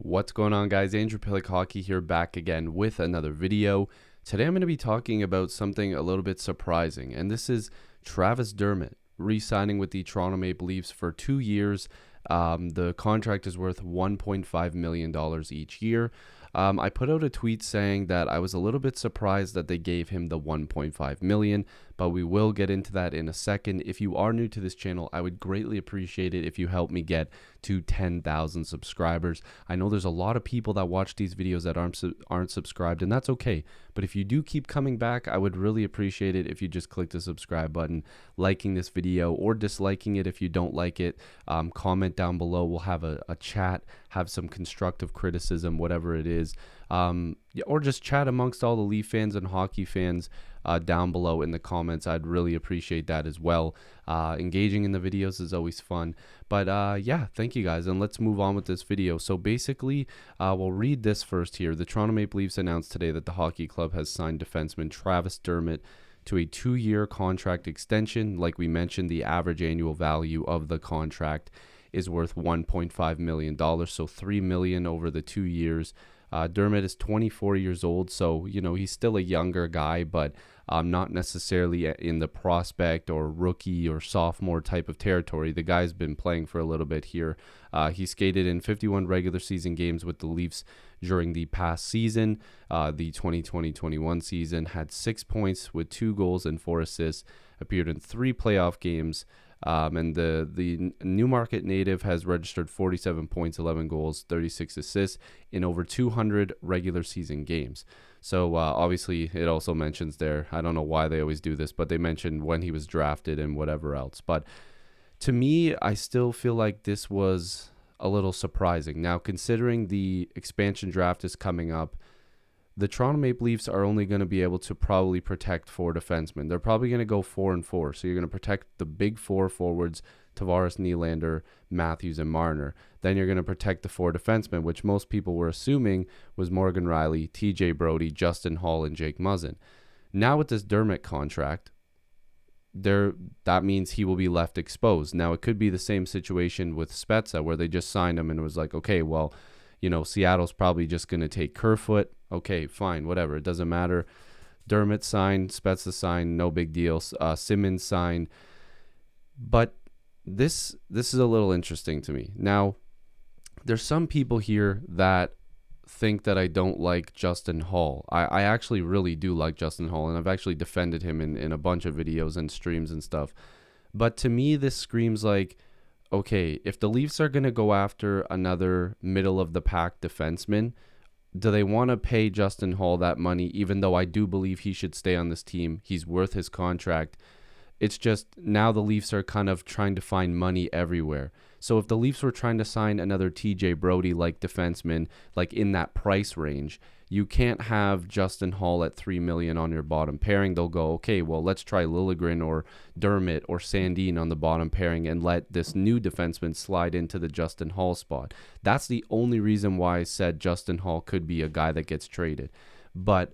What's going on, guys? Andrew Piluk Hockey here, back again with another video. Today I'm going to be talking about something a little bit surprising, and this is Travis Dermott re-signing with the Toronto Maple Leafs for 2 years. The contract is worth $1.5 million each year. I put out a tweet saying that I was a little bit surprised that they gave him the $1.5 million, but we will get into that in a second. If you are new to this channel, I would greatly appreciate it if you help me get to 10,000 subscribers. I know there's a lot of people that watch these videos that aren't subscribed, and that's okay. But if you do keep coming back, I would really appreciate it if you just click the subscribe button, liking this video or disliking it if you don't like it. Comment down below. We'll have a chat, have some constructive criticism, whatever it is. Or just chat amongst all the Leaf fans and hockey fans down below in the comments. I'd really appreciate that as well. Engaging in the videos is always fun. But yeah, thank you guys, and let's move on with this video. So basically, we'll read this first here. The Toronto Maple Leafs announced today that the hockey club has signed defenseman Travis Dermott to a 2-year contract extension. Like we mentioned, the average annual value of the contract is worth $1.5 million, so $3 million over the 2 years. Dermott is 24 years old, so he's still a younger guy, but not necessarily in the prospect or rookie or sophomore type of territory. The guy's been playing for a little bit here. He skated in 51 regular season games with the Leafs during the past season. The 2020-21 season, had 6 points with 2 goals and 4 assists, appeared in 3 playoff games. And the Newmarket native has registered 47 points, 11 goals, 36 assists in over 200 regular season games. So obviously it also mentions there, I don't know why they always do this, but they mentioned when he was drafted and whatever else. But to me, I still feel like this was a little surprising. Now, considering the expansion draft is coming up, the Toronto Maple Leafs are only going to be able to probably protect 4 defensemen. They're probably going to go 4-4. So you're going to protect the big 4 forwards, Tavares, Nylander, Matthews, and Marner. Then you're going to protect the 4 defensemen, which most people were assuming was Morgan Rielly, TJ Brodie, Justin Holl, and Jake Muzzin. Now with this Dermott contract, that means he will be left exposed. Now, it could be the same situation with Spezza, where they just signed him and it was like, okay, well, Seattle's probably just going to take Kerfoot. Okay, fine, whatever. It doesn't matter. Dermott signed, Spezza signed, no big deal. Simmons signed. But this is a little interesting to me. Now, there's some people here that think that I don't like Justin Holl. I actually really do like Justin Holl, and I've actually defended him in a bunch of videos and streams and stuff. But to me, this screams like, okay, if the Leafs are going to go after another middle-of-the-pack defenseman, do they want to pay Justin Holl that money, even though I do believe he should stay on this team? He's worth his contract. It's just now the Leafs are kind of trying to find money everywhere. So if the Leafs were trying to sign another TJ Brodie-like defenseman, like in that price range, you can't have Justin Holl at $3 million on your bottom pairing. They'll go, okay, well, let's try Liljegren or Dermott or Sandin on the bottom pairing and let this new defenseman slide into the Justin Holl spot. That's the only reason why I said Justin Holl could be a guy that gets traded. But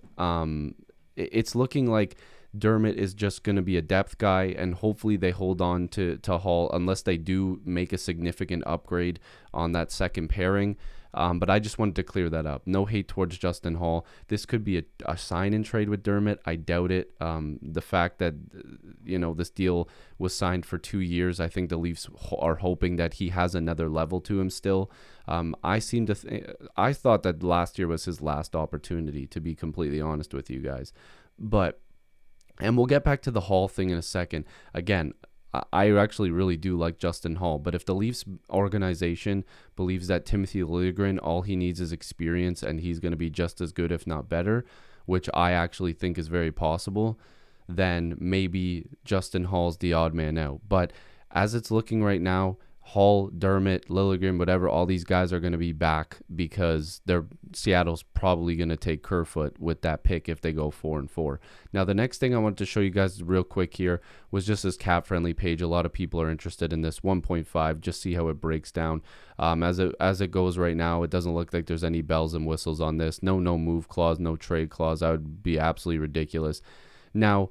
it's looking like Dermott is just going to be a depth guy, and hopefully they hold on to Holl unless they do make a significant upgrade on that second pairing. But I just wanted to clear that up. No hate towards Justin Holl. This could be a sign-in trade with Dermott. I doubt it. The fact that this deal was signed for 2 years, I think the Leafs are hoping that he has another level to him still. I thought that last year was his last opportunity, to be completely honest with you guys. And we'll get back to the Holl thing in a second. Again, I actually really do like Justin Holl, but if the Leafs organization believes that Timothy Liljegren, all he needs is experience and he's going to be just as good, if not better, which I actually think is very possible, then maybe Justin Holl's the odd man out. But as it's looking right now, Holl, Dermott, Liljegren, whatever, all these guys are going to be back because Seattle's probably going to take Kerfoot with that pick if they go 4-4. Now, the next thing I wanted to show you guys real quick here was just this cap-friendly page. A lot of people are interested in this 1.5. Just see how it breaks down. As it goes right now, it doesn't look like there's any bells and whistles on this. No move clause, no trade clause. That would be absolutely ridiculous. Now,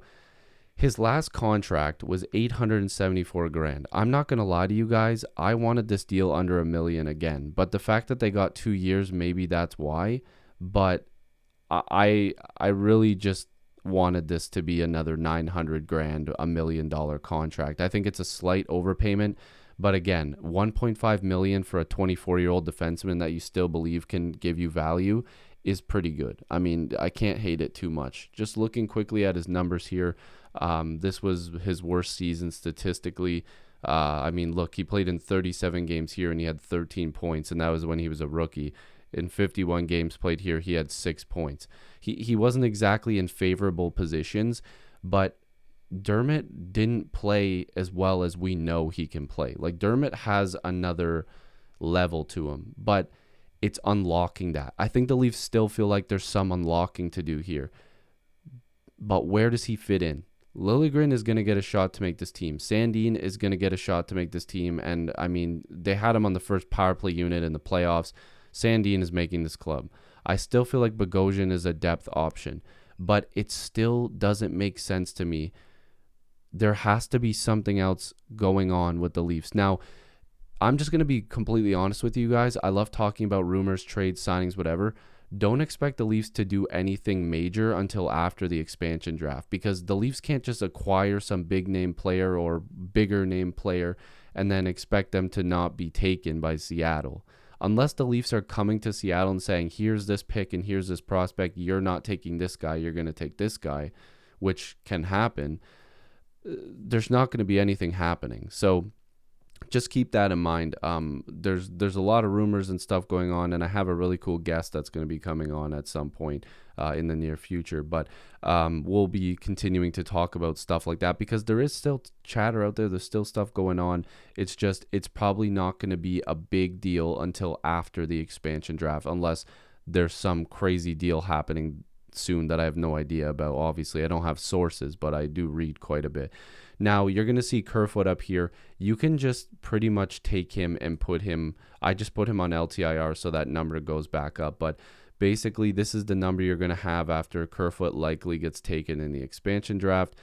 His last contract was 874 grand. I'm not going to lie to you guys. I wanted this deal under $1 million again, but the fact that they got 2 years, maybe that's why. But I really just wanted this to be another 900 grand, $1 million contract. I think it's a slight overpayment, but again, 1.5 million for a 24-year-old defenseman that you still believe can give you value is pretty good. I mean, I can't hate it too much. Just looking quickly at his numbers here, this was his worst season statistically. I mean, look, he played in 37 games here and he had 13 points, and that was when he was a rookie. In 51 games played here, he had 6 points. He wasn't exactly in favorable positions, but Dermott didn't play as well as we know he can play. Like, Dermott has another level to him, but it's unlocking that. I think the Leafs still feel like there's some unlocking to do here. But where does he fit in? Liljegren is going to get a shot to make this team. Sandin is going to get a shot to make this team. And, I mean, they had him on the first power play unit in the playoffs. Sandin is making this club. I still feel like Bogosian is a depth option, but it still doesn't make sense to me. There has to be something else going on with the Leafs. Now, I'm just going to be completely honest with you guys. I love talking about rumors, trades, signings, whatever. Don't expect the Leafs to do anything major until after the expansion draft, because the Leafs can't just acquire some big name player or bigger name player and then expect them to not be taken by Seattle. Unless the Leafs are coming to Seattle and saying, here's this pick and here's this prospect, you're not taking this guy, you're going to take this guy, which can happen, there's not going to be anything happening. So just keep that in mind. There's a lot of rumors and stuff going on, and I have a really cool guest that's going to be coming on at some point in the near future. But we'll be continuing to talk about stuff like that because there is still chatter out there. There's still stuff going on. It's probably not going to be a big deal until after the expansion draft, unless there's some crazy deal happening soon that I have no idea about. Obviously, I don't have sources, but I do read quite a bit. Now, you're going to see Kerfoot up here. You can just pretty much take him and put him, I just put him on LTIR so that number goes back up. But basically, this is the number you're going to have after Kerfoot likely gets taken in the expansion draft.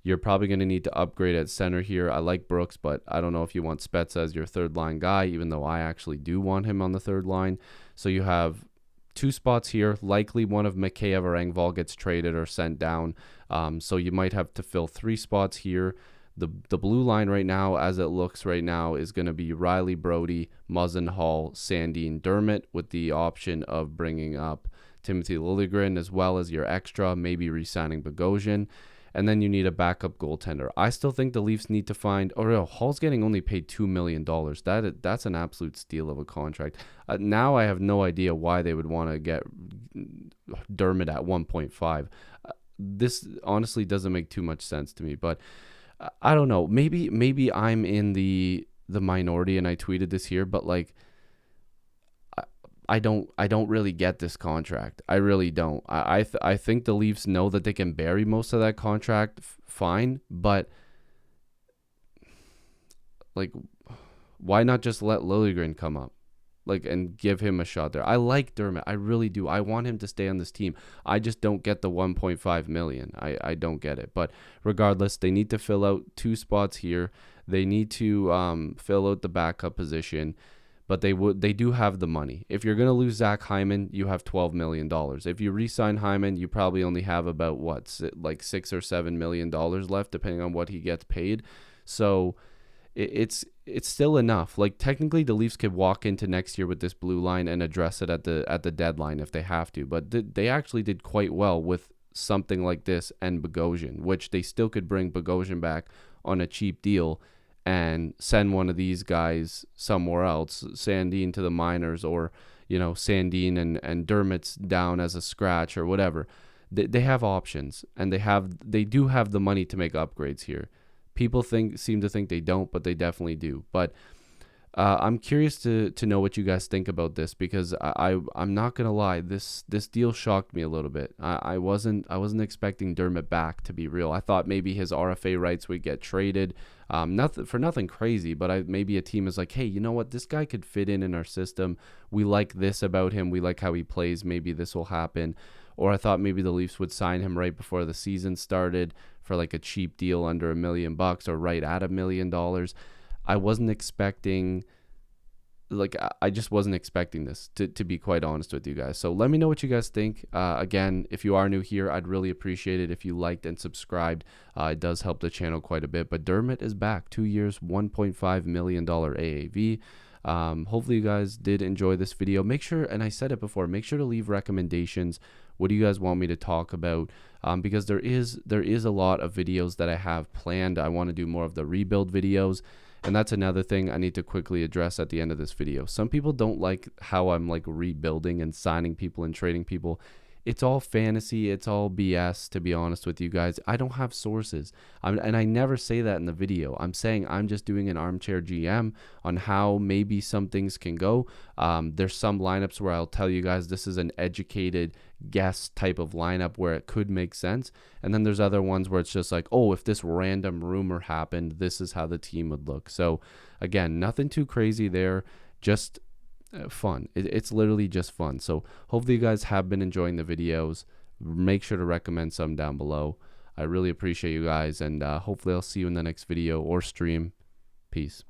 You're probably going to need to upgrade at center here. I like Brooks, but I don't know if you want Spezza as your third line guy, even though I actually do want him on the third line. So you have 2 spots here. Likely one of Mikheyev or Engvall gets traded or sent down. So you might have to fill 3 spots here. The blue line right now, as it looks right now, is going to be Riley, Brody, Muzzin, Hall, Sandin, Dermott, with the option of bringing up Timothy Liljegren as well as your extra, maybe re-signing Bogosian. And then you need a backup goaltender. I still think the Leafs need to find... Oh, no, Hall's getting only paid $2 million. That's an absolute steal of a contract. Now I have no idea why they would want to get Dermott at 1.5. This honestly doesn't make too much sense to me. But I don't know. Maybe I'm in the minority and I tweeted this here. But like, I don't really get this contract. I really don't. I think the Leafs know that they can bury most of that contract fine, but like, why not just let Liljegren come up, like, and give him a shot there? I like Dermott. I really do. I want him to stay on this team. I just don't get the 1.5 million. I don't get it. But regardless, they need to fill out 2 spots here. They need to fill out the backup position. But they do have the money. If you're going to lose Zach Hyman, you have $12 million. If you re-sign Hyman, you probably only have about, like $6 or $7 million left, depending on what he gets paid. So it's still enough. Like, technically, the Leafs could walk into next year with this blue line and address it at the deadline if they have to. But they actually did quite well with something like this and Bogosian, which they still could bring Bogosian back on a cheap deal and send one of these guys somewhere else, Sandin to the minors, or, Sandin and Dermott's down as a scratch or whatever. They have options, and they do have the money to make upgrades here. People seem to think they don't, but they definitely do. But I'm curious to know what you guys think about this, because I'm not gonna lie, this deal shocked me a little bit. I wasn't expecting Dermott back, to be real. I thought maybe his RFA rights would get traded. Nothing crazy, but maybe a team is like, hey, you know what, this guy could fit in our system. We like this about him. We like how he plays. Maybe this will happen. Or I thought maybe the Leafs would sign him right before the season started for like a cheap deal under $1 million or right at $1 million. I wasn't expecting, like, I just wasn't expecting this, to be quite honest with you guys. So let me know what you guys think. Again, if you are new here, I'd really appreciate it if you liked and subscribed. It does help the channel quite a bit. But Dermott is back, 2 years, $1.5 million AAV. Hopefully you guys did enjoy this video. Make sure, and I said it before, make sure to leave recommendations. What do you guys want me to talk about? Because there is a lot of videos that I have planned. I want to do more of the rebuild videos. And that's another thing I need to quickly address at the end of this video. Some people don't like how I'm like rebuilding and signing people and trading people. It's all fantasy. It's all BS, to be honest with you guys. I don't have sources. And I never say that in the video. I'm saying I'm just doing an armchair GM on how maybe some things can go. There's some lineups where I'll tell you guys this is an educated guess type of lineup where it could make sense. And then there's other ones where it's just like, oh, if this random rumor happened, this is how the team would look. So again, nothing too crazy there. Just fun. It's literally just fun. So hopefully you guys have been enjoying the videos. Make sure to recommend some down below. I really appreciate you guys, and hopefully I'll see you in the next video or stream. Peace.